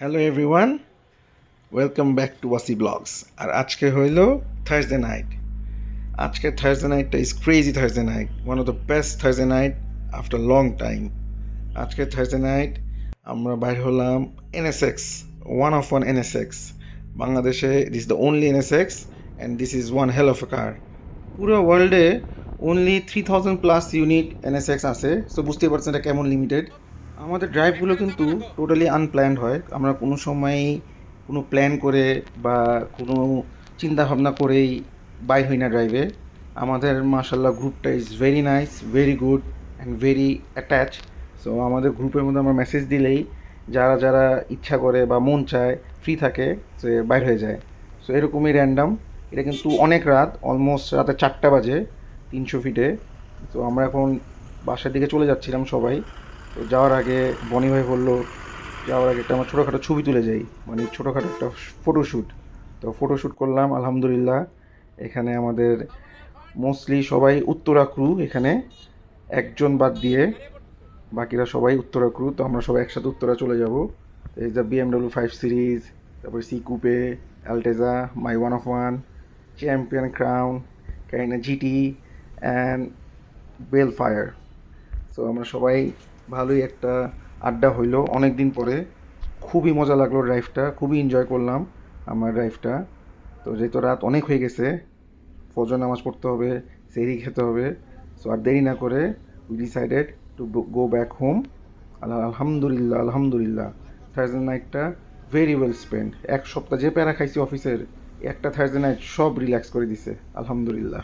Hello everyone, welcome back to Wasi vlogs. আর আজকে হইল থার্সডে নাইট। আজকে থার্সডে নাইটটা is crazy Thursday night, one of the best Thursday night after long time. আজকে Thursday night আমরা বাইর হলাম এনএসএক্স, ওয়ান এনএসএক্স। বাংলাদেশে this the only NSX and this is one hell of a car. পুরো ওয়ার্ল্ডে only 3000+ unit NSX আছে, so বুঝতেই পারছেন এটা কেমন লিমিটেড। আমাদের ড্রাইভগুলো কিন্তু টোটালি আনপ্ল্যান্ড হয়, আমরা কোনো সময় কোনো প্ল্যান করে বা কোনো চিন্তা ভাবনা করেই বাইর হই না ড্রাইভে। আমাদের মাশাল্লাহ গ্রুপটা is very nice, very good and very attach. So আমাদের গ্রুপের মধ্যে আমরা মেসেজ দিলেই যারা যারা ইচ্ছা করে বা মন চায় ফ্রি থাকে সে বাইর হয়ে যায়। সো এরকমই র্যান্ডাম। এটা কিন্তু অনেক রাত, অলমোস্ট রাতে 4টা বাজে 300 ফিটে। তো আমরা এখন বাসার দিকে চলে যাচ্ছিলাম সবাই। তো যাওয়ার আগে বনি ভাই বললো যাওয়ার আগে একটা আমার ছোটোখাটো ছবি তুলে যাই, মানে ছোটোখাটো একটা ফটোশ্যুট। তো ফটোশ্যুট করলাম আলহামদুলিল্লাহ। এখানে আমাদের মোস্টলি সবাই উত্তরা ক্রু, এখানে একজন বাদ দিয়ে বাকিরা সবাই উত্তরা ক্রু। তো আমরা সবাই একসাথে উত্তরা চলে যাব। এই যে BMW 5 সিরিজ, তারপর C coupe, Altezza, my one champion Crown, Carina GT and Vellfire. So আমরা সবাই ভালোই একটা আড্ডা হইলো অনেক দিন পরে। খুবই মজা লাগলো ড্রাইভটা, খুবই এনজয় করলাম আমার ড্রাইভটা। তো যেহেতু রাত অনেক হয়ে গেছে, ফজর নামাজ পড়তে হবে, সেহরি খেতে হবে। সো আর দেরি না করে we decided to go back home. আলহামদুলিল্লাহ আলহামদুলিল্লাহ, থার্সডে নাইটটা ভেরি ওয়েল স্পেন্ড। এক সপ্তাহ যে প্যারা খাইছি অফিসের, একটা থার্সডে নাইট সব রিল্যাক্স করে দিছে আলহামদুলিল্লাহ।